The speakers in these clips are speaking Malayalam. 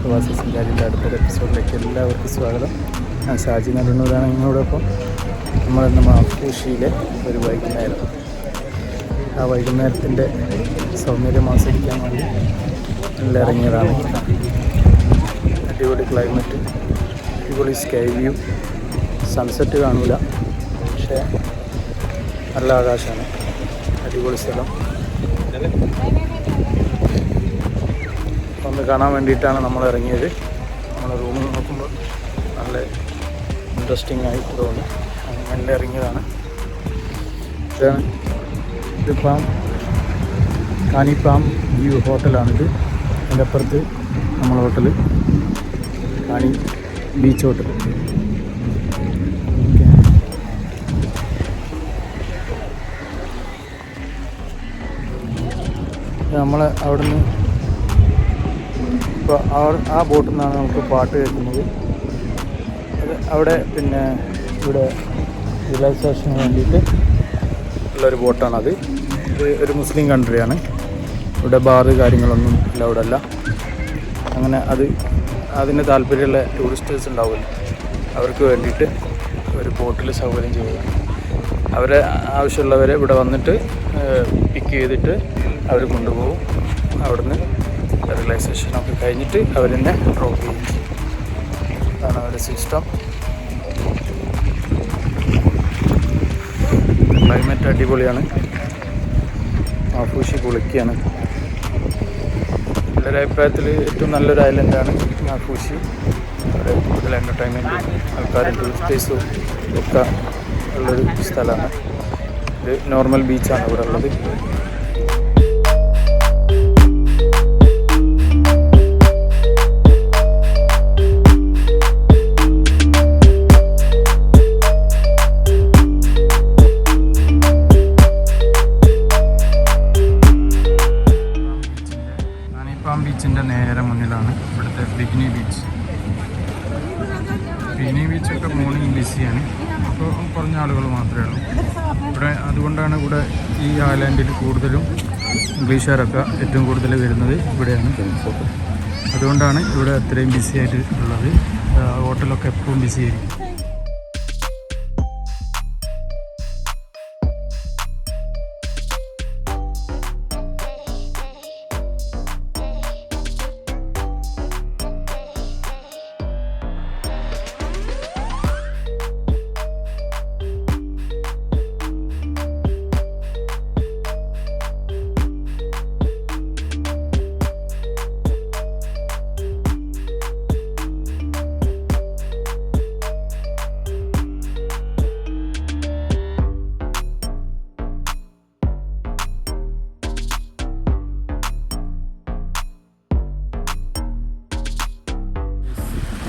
പ്രവാസി സഞ്ചാരിയുടെ അടുത്തൊരു എപ്പിസോഡിലേക്ക് എല്ലാവർക്കും സ്വാഗതം. ഞാൻ ഷാജി നല്ലൂരാണ് നിങ്ങളോടൊപ്പം. നമ്മളിന്ന് മാഫൂഷിയിലെ ഒരു വൈകുന്നേരം, ആ വൈകുന്നേരത്തിൻ്റെ സൗന്ദര്യം ആസ്വദിക്കാൻ വേണ്ടി നല്ല ഇറങ്ങിയതാണ്. അടിപൊളി ക്ലൈമറ്റ്, അടിപൊളി സ്കൈ വ്യൂ, സൺസെറ്റ് കാണില്ല, പക്ഷേ നല്ല ആകാശമാണ്. അടിപൊളി സ്ഥലം ഒന്ന് കാണാൻ വേണ്ടിയിട്ടാണ് നമ്മൾ ഇറങ്ങിയത്. നമ്മൾ റൂമിൽ നോക്കുമ്പോൾ നല്ല ഇൻട്രസ്റ്റിംഗ് ആയിട്ട് തോന്നി, അങ്ങനെ ഇറങ്ങിയതാണ്. ഇതിപ്പം കാനിപ്പാം വ്യൂ ഹോട്ടലാണിത്. അതിൻ്റെ അപ്പുറത്ത് നമ്മളെ ഹോട്ടൽ കാനി ബീച്ച് ഹോട്ടൽ. നമ്മൾ അവിടുന്ന് ഇപ്പോൾ ആ ബോട്ടിൽ നിന്നാണ് നമുക്ക് പാട്ട് കേൾക്കുന്നത്. അത് അവിടെ പിന്നെ ഇവിടെ റിലാക്സേഷന് വേണ്ടിയിട്ട് ഉള്ളൊരു ബോട്ടാണത്. ഇത് ഒരു മുസ്ലിം കൺട്രിയാണ്. ഇവിടെ ബാറ് കാര്യങ്ങളൊന്നും ഇല്ല, ഇവിടെ അല്ല. അങ്ങനെ അതിന് താല്പര്യമുള്ള ടൂറിസ്റ്റേഴ്സ് ഉണ്ടാവില്ല, അവർക്ക് വേണ്ടിയിട്ട് ഒരു ബോട്ടിൽ സൗകര്യം ചെയ്യുക. അവരെ ആവശ്യമുള്ളവരെ ഇവിടെ വന്നിട്ട് പിക്ക് ചെയ്തിട്ട് അവർ കൊണ്ടുപോകും. അവിടുന്ന് റിലാക്സേഷനൊക്കെ കഴിഞ്ഞിട്ട് അവരെന്നെ ഡ്രോപ്പ് ചെയ്യും. അതാണ് അവരുടെ സിസ്റ്റം. ക്ലൈമറ്റ് അടിപൊളിയാണ്. മാഫൂഷി പൊളിക്കുകയാണ്. എൻ്റെ അഭിപ്രായത്തിൽ ഏറ്റവും നല്ലൊരു ഐലൻഡാണ് മാഫൂഷി. അവിടെ കൂടുതൽ എൻ്റർടൈൻമെൻറ്റും ആൾക്കാരും ടൂറിസ്റ്റേഴ്സും ഒക്കെ ഉള്ളൊരു സ്ഥലമാണ്. ഇത് നോർമൽ ബീച്ചാണ് ഇവിടെ ഉള്ളത്. ബീച്ചിൻ്റെ നേരെ മുന്നിലാണ് ഇവിടുത്തെ ബിഗ്നി ബീച്ച്. ബിഗ്നി ബീച്ചൊക്കെ മോർണിംഗ് ബിസിയാണ്, അപ്പോൾ കുറഞ്ഞ ആളുകൾ മാത്രമേ ഉള്ളൂ ഇവിടെ. അതുകൊണ്ടാണ് ഇവിടെ ഈ ഐലാൻഡിൽ കൂടുതലും ഇംഗ്ലീഷുകാരൊക്കെ ഏറ്റവും കൂടുതൽ വരുന്നത് ഇവിടെയാണ്. അതുകൊണ്ടാണ് ഇവിടെ അത്രയും ബിസി ആയിട്ട് ഉള്ളത്. ഹോട്ടലൊക്കെ എപ്പോഴും ബിസി ആയിരിക്കും.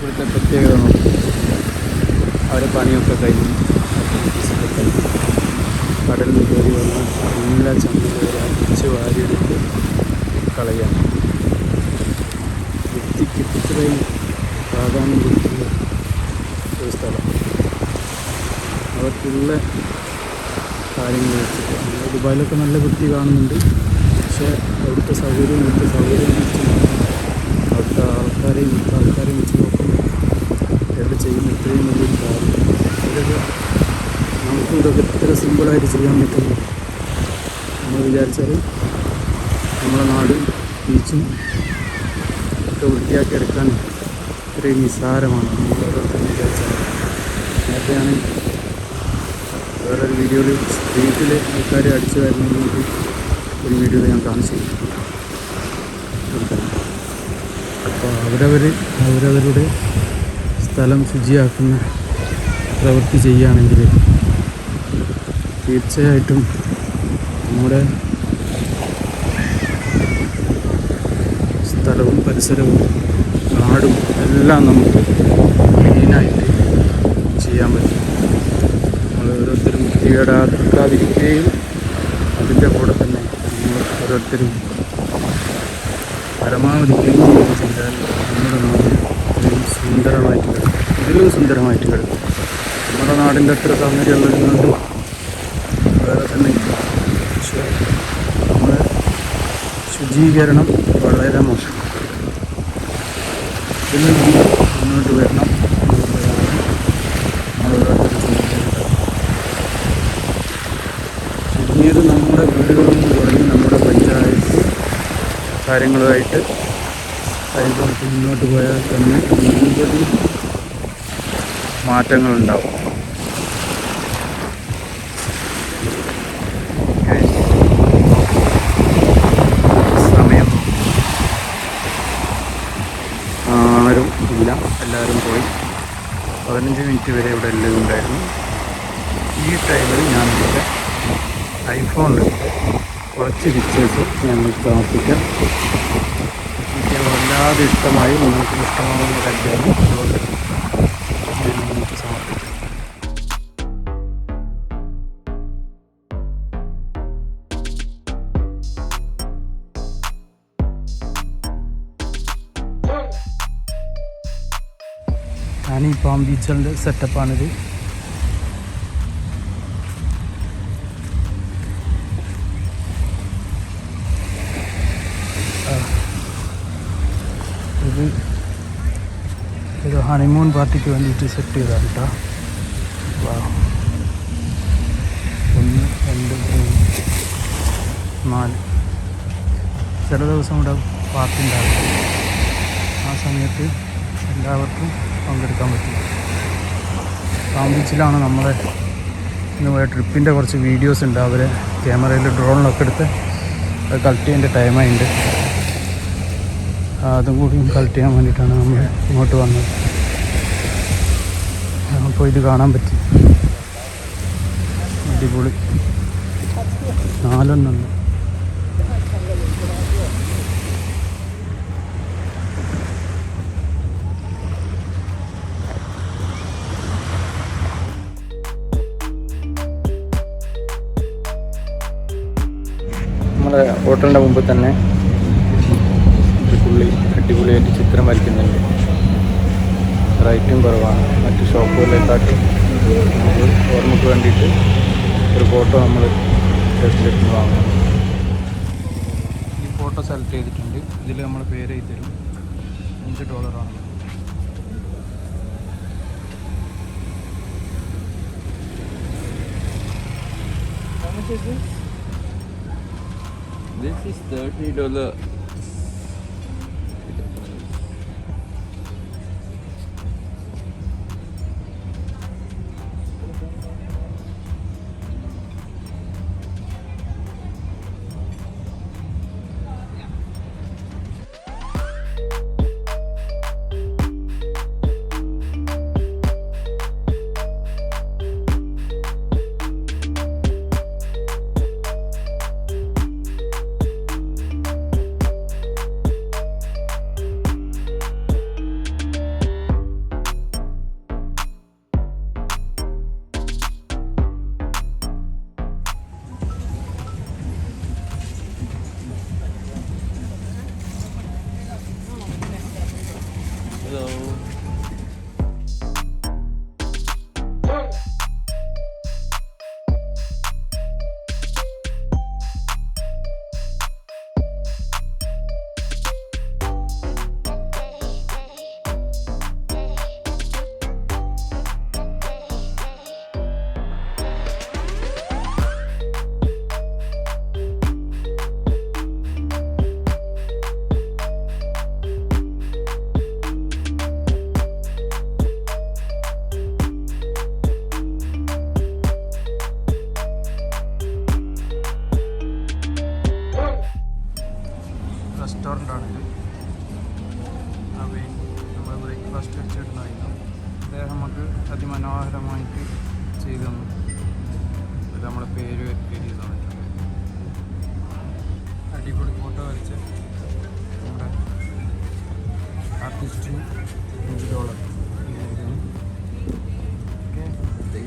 ഇവിടുത്തെ പ്രത്യേകത നോക്കും. അവരെ പണിയൊക്കെ കഴിഞ്ഞ് കടലിൽ നിന്ന് കയറി വന്ന് എല്ലാ ചന്തയിൽ അടിച്ച് വാരിയെടുത്ത് കളയാണ്. വൃത്തിക്ക് ഇത്രയും പ്രാധാന്യം കൊടുക്കുന്ന ഒരു സ്ഥലം. അവർക്കുള്ള കാര്യങ്ങൾ വെച്ചിട്ട് ദുബായിലൊക്കെ നല്ല വൃത്തി കാണുന്നുണ്ട്, പക്ഷേ അവിടുത്തെ സൗകര്യം വെച്ച് അവിടുത്തെ ആൾക്കാരെയും വെച്ച് നോക്കുമ്പോൾ ഇവിടെ ചെയ്യുന്ന ഇത്രയും വലിയൊരു കാര്യം. ഇതൊക്കെ നമുക്കും ഇതൊക്കെ ഇത്ര സിമ്പിളായിട്ട് ചെയ്യാൻ പറ്റുന്നു നമ്മൾ വിചാരിച്ചാൽ നമ്മുടെ നാടും ബീച്ചും ഒക്കെ വൃത്തിയാക്കി എടുക്കാൻ ഇത്രയും നിസ്സാരമാണ് നമ്മൾ ഓരോരുത്തരും വിചാരിച്ചാൽ. നേരത്തെയാണ് വേറൊരു വീഡിയോയിൽ സ്ട്രീറ്റിൽ ആൾക്കാർ അടിച്ചു വരുന്നത് ഒരു വീഡിയോയിൽ ഞാൻ കാണിച്ചു. അപ്പോൾ അവരവരുടെ സ്ഥലം ശുചിയാക്കുന്ന പ്രവൃത്തി ചെയ്യുകയാണെങ്കിൽ തീർച്ചയായിട്ടും നമ്മുടെ സ്ഥലവും പരിസരവും നാടും എല്ലാം നമുക്ക് ക്ലീനായിട്ട് ചെയ്യാൻ പറ്റും. നമ്മൾ ഓരോരുത്തരും വൃത്തികേടാക്കാതിരിക്കുകയും അതിൻ്റെ കൂടെ തന്നെ നമ്മൾ ഓരോരുത്തരും പരമാവധി ക്ലീൻ ചെയ്യുകയും ചെയ്താൽ നമ്മുടെ നാട് ഇത്രയും സുന്ദരമായിട്ട് കിടക്കും, ഇതിലും സുന്ദരമായിട്ട് കിടക്കും. നമ്മുടെ നാടിൻ്റെ അത്ര സൗന്ദര്യമുള്ളതുകൊണ്ട് വേറെ തന്നെ. പക്ഷേ നമ്മുടെ ശുചീകരണം വളരെ മോശം. ഇതിൽ നമ്മൾ മുന്നോട്ട് വരണം. ചുരുങ്ങിയത് നമ്മുടെ വീടുകളിൽ നിന്ന് തുടങ്ങി നമ്മുടെ പഞ്ചായത്ത് കാര്യങ്ങളുമായിട്ട് കൈകോർത്ത് മുന്നോട്ട് പോയാൽ തന്നെ നിരവധി മാറ്റങ്ങളുണ്ടാവും. സമയം ആരും ഇല്ല, എല്ലാവരും പോയി. 15 മിനിറ്റ് വരെ ഇവിടെ എല്ലാം ഉണ്ടായിരുന്നു. ഈ ടൈമിൽ ഞാനിവിടെ ഐഫോണിലെടുത്ത് കുറച്ച് പിക്ചേഴ്സ് ഞങ്ങൾക്ക് സമർപ്പിക്കാം. എനിക്ക് വല്ലാതെ ഇഷ്ടമായി, നിങ്ങൾക്ക് ഇഷ്ടമാകുന്ന കാര്യമാണ്. അതുകൊണ്ട് ഞാൻ നിങ്ങൾക്ക് സമർപ്പിക്കാം. ഈ പാം ബീച്ചുകളുടെ സെറ്റപ്പാണിത്. ഇത് ഹണിമൂൺ പാർട്ടിക്ക് വേണ്ടിയിട്ട് സെറ്റ് ചെയ്താണ് കേട്ടോ. 1, 2, 3, 4 ചില ദിവസം ഇവിടെ പാർട്ടി ഉണ്ടാകും. ആ സമയത്ത് എല്ലാവർക്കും പങ്കെടുക്കാൻ പറ്റും. പാം ബീച്ചിലാണ് നമ്മളെ ഇന്ന് പോയ ട്രിപ്പിൻ്റെ കുറച്ച് വീഡിയോസ് ഉണ്ട്. അവർ ക്യാമറയിൽ ഡ്രോണിലൊക്കെ എടുത്ത് അത് കളക്ട് ചെയ്യേണ്ട ടൈമായിട്ടുണ്ട്. അതും കൂടി കളക്ട് ചെയ്യാൻ വേണ്ടിയിട്ടാണ് നമ്മൾ ഇങ്ങോട്ട് വന്നത്. അപ്പോൾ ഇത് കാണാൻ പറ്റി, അടിപൊളി. 4 എണ്ണമുണ്ട്. നമ്മുടെ ഹോട്ടലിൻ്റെ മുമ്പിൽ തന്നെ പുള്ളി അടിപൊളിയായിട്ട് ചിത്രം വരയ്ക്കുന്നുണ്ട്. റേറ്റും കുറവാണ് മറ്റ് ഷോപ്പുകളിലേക്കാട്ടും. ഓർമ്മയ്ക്ക് വേണ്ടിയിട്ട് ഒരു ഫോട്ടോ നമ്മൾ എടുത്ത് വാങ്ങണം. ഈ ഫോട്ടോ സെലക്ട് ചെയ്തിട്ടുണ്ട്. ഇതിൽ നമ്മൾ പേര് എഴുതി തരും. $5 This is $30. Hello. റെസ്റ്റോറൻ്റാണിത്. നമ്മൾ ബ്രേക്ക്ഫാസ്റ്റ് അടിച്ചിട്ടുണ്ടായിരുന്നു. അദ്ദേഹം നമുക്ക് അതിമനോഹരമായിട്ട് ചെയ്തു തന്നു. അത് നമ്മളെ പേര് എഴുതി തന്നിട്ടുണ്ട്. അടിപൊളി ഫോട്ടോ വരച്ച് നമ്മുടെ ആർട്ടിസ്റ്റിന് $5.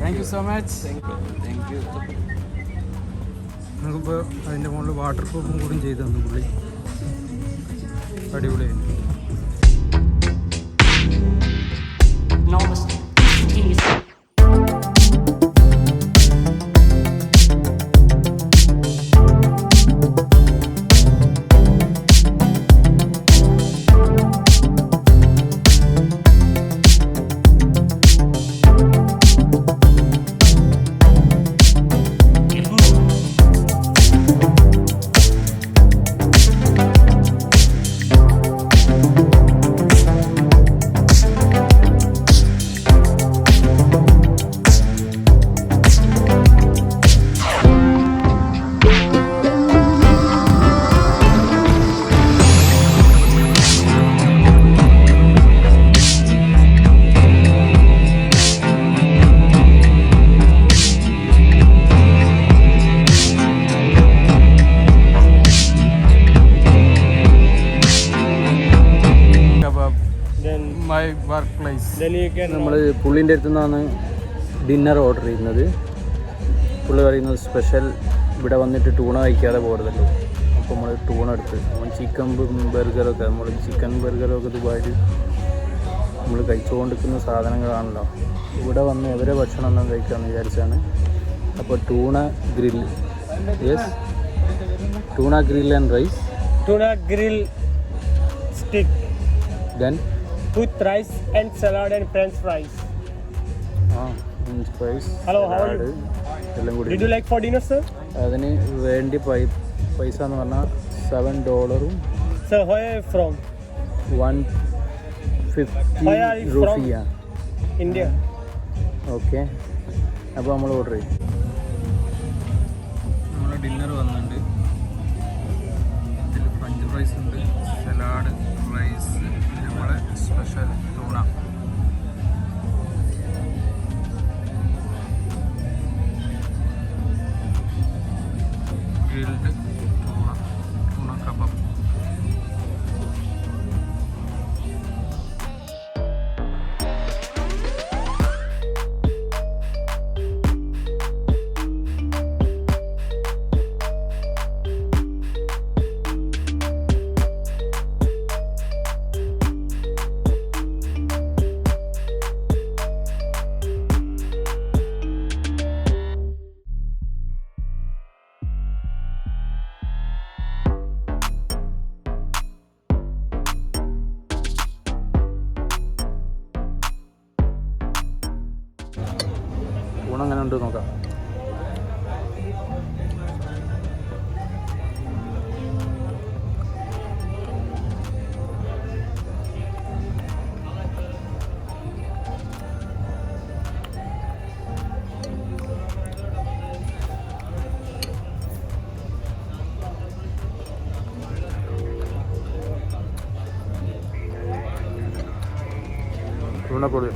Thank you so much. Thank you. നമുക്കിപ്പോൾ അതിൻ്റെ മുകളിൽ വാട്ടർ പ്രൂഫും കൂടി ചെയ്തു തന്നു പുള്ളി. അടിപൊളിയായിരുന്നു. my workplace. Then you can. നമ്മൾ പുള്ളിൻ്റെ അടുത്ത് നിന്നാണ് ഡിന്നർ ഓർഡർ ചെയ്യുന്നത്. പുള്ളി പറയുന്നത് സ്പെഷ്യൽ ഇവിടെ വന്നിട്ട് ടൂണ കഴിക്കാതെ പോകരുതല്ലോ. അപ്പോൾ നമ്മൾ ടൂണ എടുത്ത് ചിക്കൻ ബർഗറൊക്കെ ചിക്കൻ ബർഗറൊക്കെ ദുബായിൽ നമ്മൾ കഴിച്ചുകൊണ്ടിരിക്കുന്ന സാധനങ്ങളാണല്ലോ. ഇവിടെ വന്ന് എവരെ ഭക്ഷണം ഒന്നും കഴിക്കാമെന്ന് വിചാരിച്ചാണ്. അപ്പോൾ tuna grill, yes, tuna grill and rice. Tuna grill stick then with rice and salad and French fries. French fries, Hello, how are salad you? എല്ലാം കൂടി. Did you like for dinner, sir? അതിന് വേണ്ടി പൈസ എന്ന് പറഞ്ഞാൽ $7 Sir, where are you from? 150 Where are you from? റുപ്പിയ. India. Okay, അപ്പോൾ നമ്മൾ ഓർഡർ ചെയ്യും. നമ്മുടെ ഡിന്നർ വന്നിട്ടുണ്ട്. ഇതിൽ ഫ്രഞ്ച് ഫ്രൈസ് ഉണ്ട്, സലാഡ്, റൈസ്, നമ്മളെ special tuna. Grilled tuna, tuna kebab. ഊണ് അങ്ങനെ ഉണ്ട് നോക്കാം. ഊണപ്പൊടി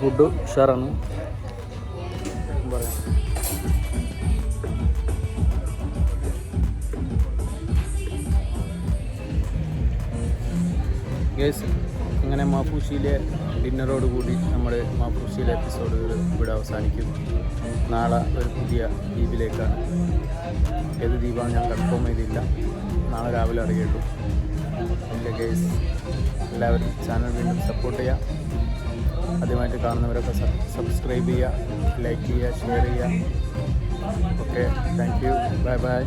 ഫുഡ് ഉഷാറാണ് പറയാം. ഗൈസ്, അങ്ങനെ മാഫൂസിയിലെ ഡിന്നറോട് കൂടി നമ്മുടെ മാഫൂസിയിലെ എപ്പിസോഡുകൾ ഇവിടെ അവസാനിക്കും. നാളെ ഒരു പുതിയ ദ്വീപിലേക്കാണ്. ഏത് ദ്വീപാണ് ഞാൻ കൺഫേം ചെയ്തില്ല, നാളെ രാവിലെ അറിയുള്ളൂ. എൻ്റെ ഗൈസ്, എല്ലാവരും ചാനൽ വീണ്ടും സപ്പോർട്ട് ചെയ്യുക. ആദ്യമായിട്ട് കാണുന്നവരൊക്കെ സബ്സ്ക്രൈബ് ചെയ്യുക, ലൈക്ക് ചെയ്യുക, ഷെയർ ചെയ്യുക. Okay, thank you, bye bye.